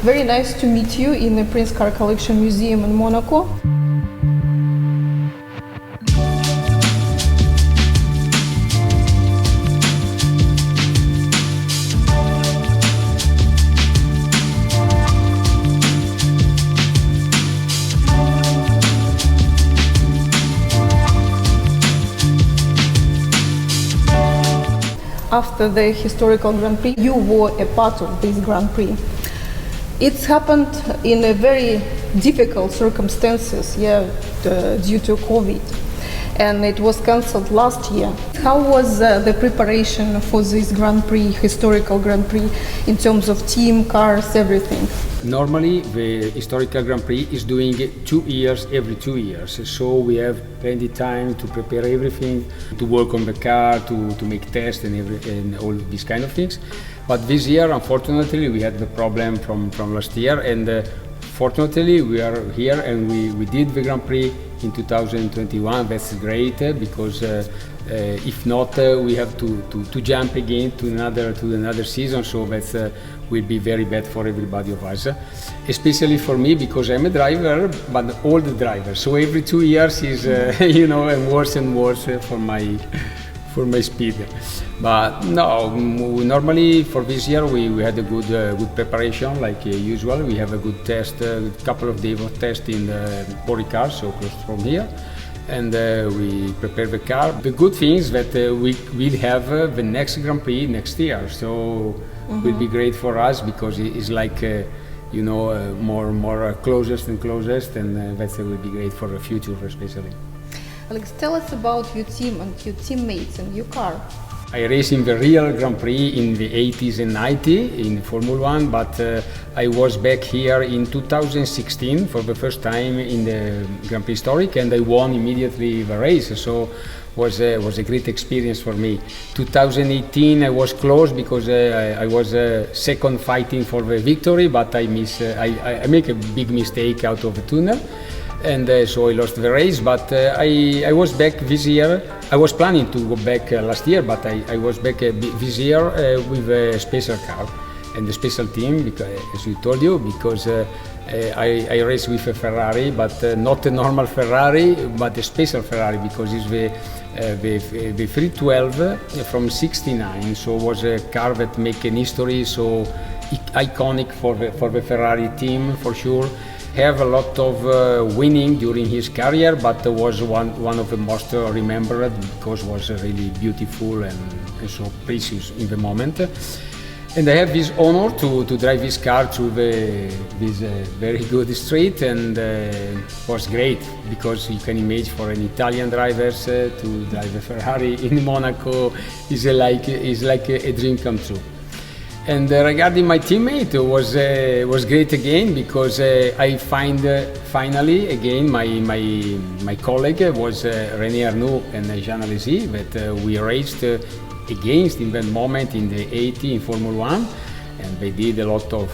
Very nice to meet you in the Prince Car Collection Museum in Monaco. After the historical Grand Prix, you were a part of this Grand Prix. It's happened in a very difficult circumstances, due to COVID, and it was cancelled last year. How was the preparation for this Grand Prix, historical Grand Prix, in terms of team, cars, everything? Normally, the historical Grand Prix is doing 2 years every 2 years, so we have plenty time to prepare everything, to work on the car, to make tests and all these kind of things. But this year, unfortunately, we had the problem from last year, and fortunately, we are here and we did the Grand Prix in 2021. That's great because if not, we have to jump again to another season. So that will be very bad for everybody of us, especially for me because I'm a driver, but old driver. So every 2 years is worse and worse for my speed. But no, normally for this year we had a good preparation like usual. We have a good test, a couple of days of test in the Bori car, so close from here, and we prepare the car. The good thing is that we will have the next Grand Prix next year, so it will be great for us because it is like more closest, and that will be great for the future especially. Alex, tell us about your team and your teammates and your car. I raced in the real Grand Prix in the 80s and 90s in Formula 1, but I was back here in 2016 for the first time in the Grand Prix Historique, and I won immediately the race, so was a great experience for me. 2018 I was close because I was second fighting for the victory, but I make a big mistake out of the tunnel. And so I lost the race, but I was back this year. I was planning to go back last year, but I was back this year with a special car and a special team, because, as we told you, because I race with a Ferrari, but not a normal Ferrari, but a special Ferrari, because it's the 312 from '69. So it was a car that make an history, so iconic for the Ferrari team for sure. Have a lot of winning during his career, but was one of the most remembered because was really beautiful and so precious in the moment. And I have this honor to drive this car through this very good street, and was great because you can imagine for an Italian drivers to drive a Ferrari in Monaco is like a dream come true. And regarding my teammate, was great again because I find finally again my colleague was René Arnoux and Jean Alesi that we raced against in that moment in the 80 in Formula 1, and they did a lot of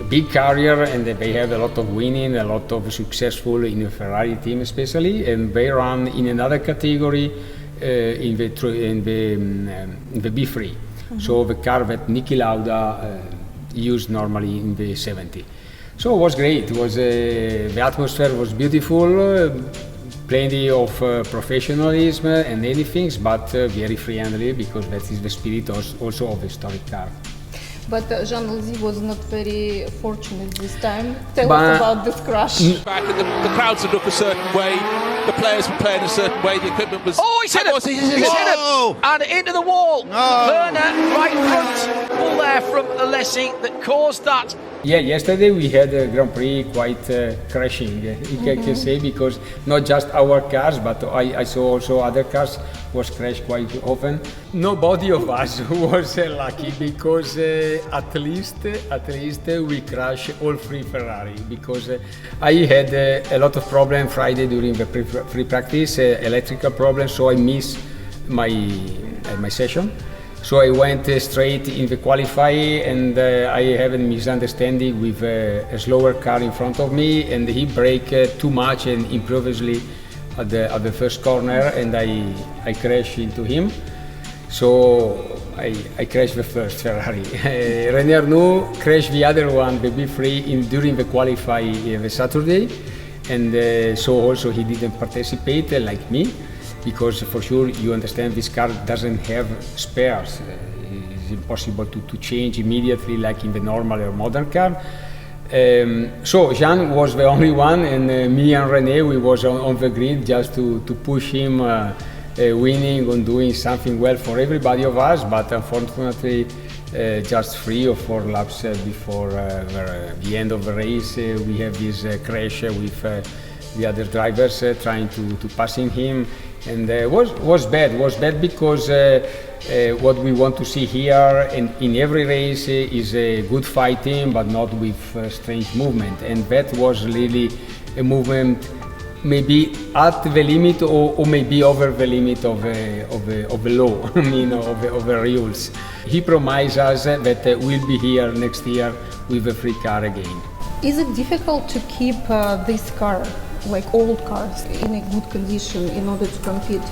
big career, and they have a lot of winning, a lot of successful in the Ferrari team especially, and they run in another category in the B3. So the car that Niki Lauda used normally in the 70. So it was great. It was the atmosphere was beautiful, plenty of professionalism and anything, but very friendly because that is the spirit also of the historic car. But Jean Alesi was not very fortunate this time. Tell us about this crash. Back and the crowds would look a certain way, the players were playing a certain way, the equipment was... Oh, he's hit him! He's hit him! And into the wall. Werner, right front. All there from Alesi that caused that. Yeah, yesterday we had a Grand Prix quite crashing, I can say, because not just our cars, but I saw also other cars was crashed quite often. Nobody of us was lucky because at least we crashed all three Ferrari, because I had a lot of problem Friday during the free practice, electrical problems, so I missed my session. So I went straight in the qualify, and I have a misunderstanding with a slower car in front of me, and he braked too much and improvisely at the first corner, and I crashed into him. So I crashed the first Ferrari. René Arnoux crashed the other one, the B3, during the qualify the Saturday, and so also he didn't participate like me, because for sure you understand this car doesn't have spares. It's impossible to change immediately like in the normal or modern car. So Jean was the only one, and me and René, we was on the grid just to push him winning and doing something well for everybody of us, but unfortunately just 3 or 4 laps before the end of the race we have this crash with the other drivers trying to passing him, and was bad because what we want to see here in every race is a good fighting, but not with strange movement, and that was really a movement maybe at the limit or maybe over the limit of the law, I mean, of the rules. He promised us that we'll be here next year with a free car again. Is it difficult to keep this car, like old cars, in a good condition in order to compete?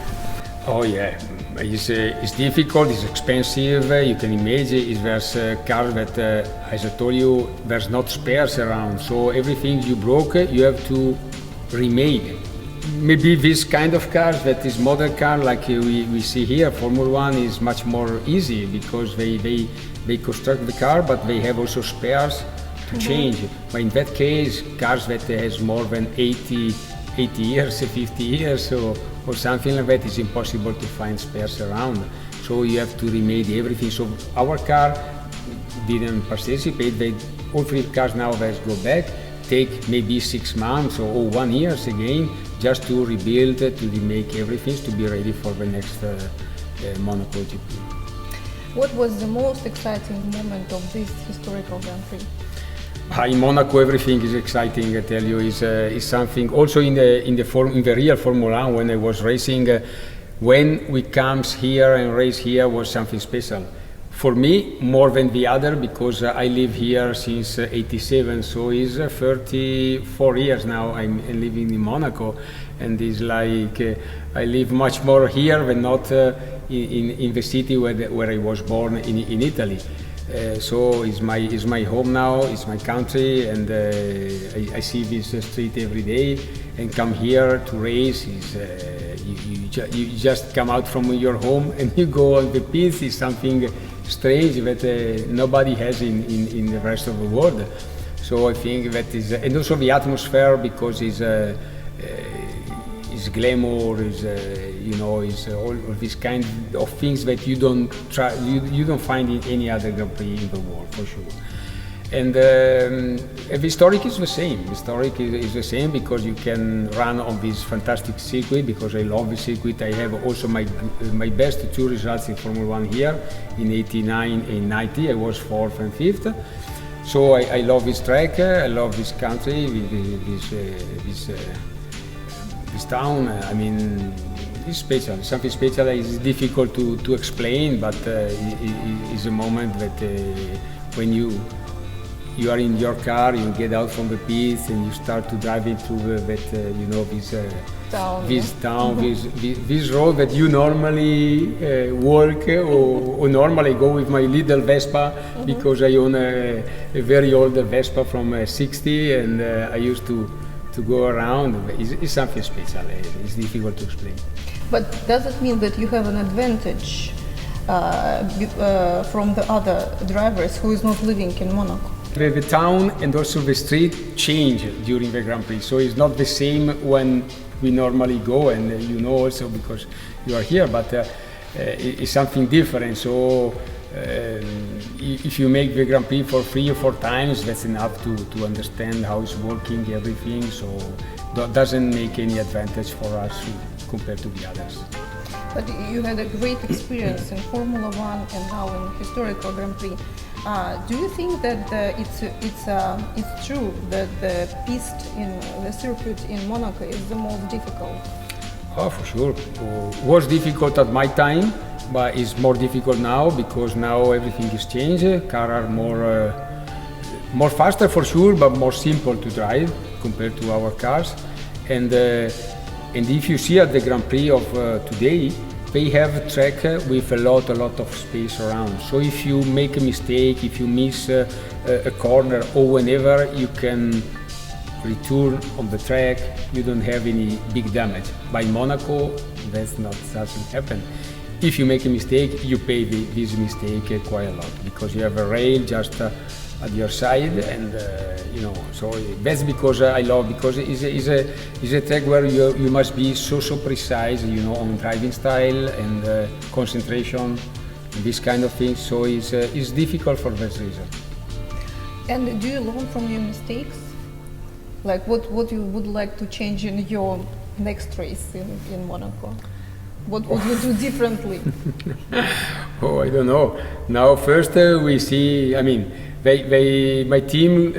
Oh yeah, it's difficult, it's expensive. You can imagine there's a car that, as I told you, there's not spares around, so everything you broke, you have to remade. Maybe this kind of cars, that is modern car like we see here, Formula 1, is much more easy because they construct the car, but they have also spares to change. But in that case, cars that has more than 80 years, 50 years or something like that, is impossible to find spares around. So you have to remade everything. So our car didn't participate. All 3 cars now let's go back, take maybe 6 months or 1 year again, just to rebuild, to remake everything, to be ready for the next Monaco GP. What was the most exciting moment of this historical Grand Prix? In Monaco, everything is exciting. I tell you, is something. Also in the real Formula 1, when I was racing, when we comes here and race here, was something special. For me, more than the other, because I live here since '87, so it's 34 years now I'm living in Monaco, and it's like I live much more here than not in the city where I was born in Italy. So it's my home now, it's my country, and I see this street every day, and come here to race. You just come out from your home and you go on the pits. Is something strange that nobody has in the rest of the world. So I think that is, and also the atmosphere, because it's glamour, is all of these kind of things that you don't find in any other Grand Prix in the world, for sure. And the Historic is the same. The Historic is the same because you can run on this fantastic circuit, because I love the circuit. I have also my best 2 results in Formula 1 here in '89 and '90. I was 4th and 5th. So I love this track. I love this country, this town. I mean, it's special. Something special. It's difficult to explain, but it's a moment that when you are in your car, you get out from the pits and you start to drive through this road that you normally work or normally go with my little Vespa, because I own a very old Vespa from '60, and I used to go around. It's something special. It's difficult to explain. But does it mean that you have an advantage from the other drivers who is not living in Monaco? The town and also the street change during the Grand Prix, so it's not the same when we normally go, and also because you are here, but it's something different. So if you make the Grand Prix for 3 or 4 times, that's enough to understand how it's working, everything, so that doesn't make any advantage for us compared to the others. But you had a great experience in Formula 1 and now in historical Grand Prix. Do you think that it's true that the piste in the circuit in Monaco is the most difficult? Oh, for sure. It was difficult at my time, but it's more difficult now, because now everything is changed. Cars are more faster for sure, but more simple to drive compared to our cars. And if you see at the Grand Prix of today, they have a track with a lot of space around. So if you make a mistake, if you miss a corner or whenever, you can return on the track. You don't have any big damage. By Monaco, doesn't happen. If you make a mistake, you pay this mistake quite a lot because you have a rail just at your side, and so that's because I love, because it's a track where you must be so precise, on driving style and concentration, this kind of things. So it's difficult for that reason. And do you learn from your mistakes? Like what you would like to change in your next race in Monaco? What would you do differently? Oh, I don't know. Now first we see, I mean, my team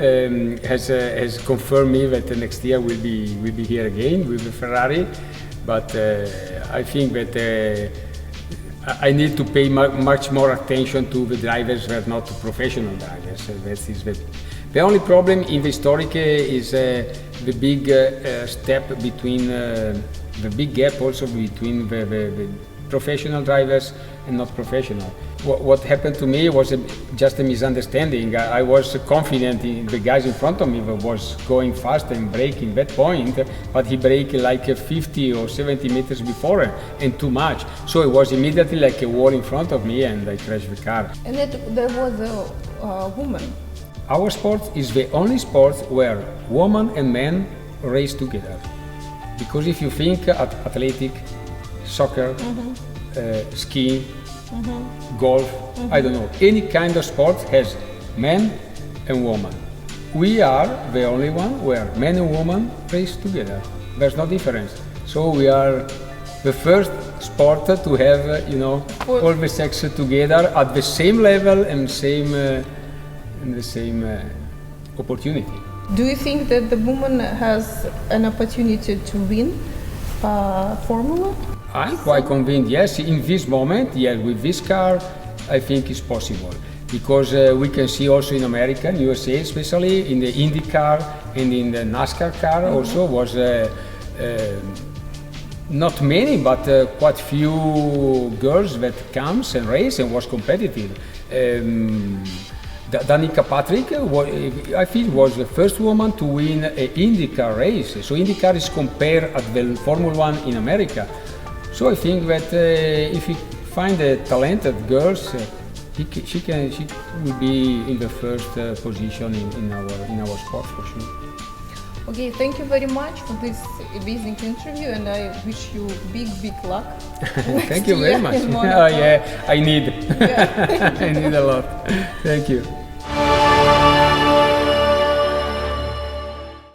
has confirmed me that next year we'll be here again with the Ferrari, but I think that I need to pay much more attention to the drivers that are not professional drivers. The only problem in the Historic is the big step between, the big gap also between the professional drivers and not professional. What happened to me was just a misunderstanding. I was confident in the guys in front of me that was going fast and braking that point, but he braked like 50 or 70 meters before and too much. So it was immediately like a wall in front of me and I crashed the car. And there was a woman. Our sport is the only sport where women and men race together. Because if you think athletic, soccer, skiing, golf, I don't know, any kind of sport has men and women. We are the only one where men and women race together. There's no difference. So we are the first sport to have, all the sexes together at the same level and the same opportunity. Do you think that the woman has an opportunity to win Formula? I'm quite convinced, yes. In this moment, yes, with this car, I think it's possible. Because we can see also in America, in USA especially, in the Indy car and in the NASCAR car also was not many, but quite few girls that comes and race and was competitive. Danica Patrick, I think, was the first woman to win an IndyCar race. So IndyCar is compared at the Formula One in America. So I think that if you find talented girls, she will be in the first position in our sport for sure. Okay, thank you very much for this amazing interview, and I wish you big luck. Thank you very much. Oh yeah, I need. Yeah. I need a lot. Thank you.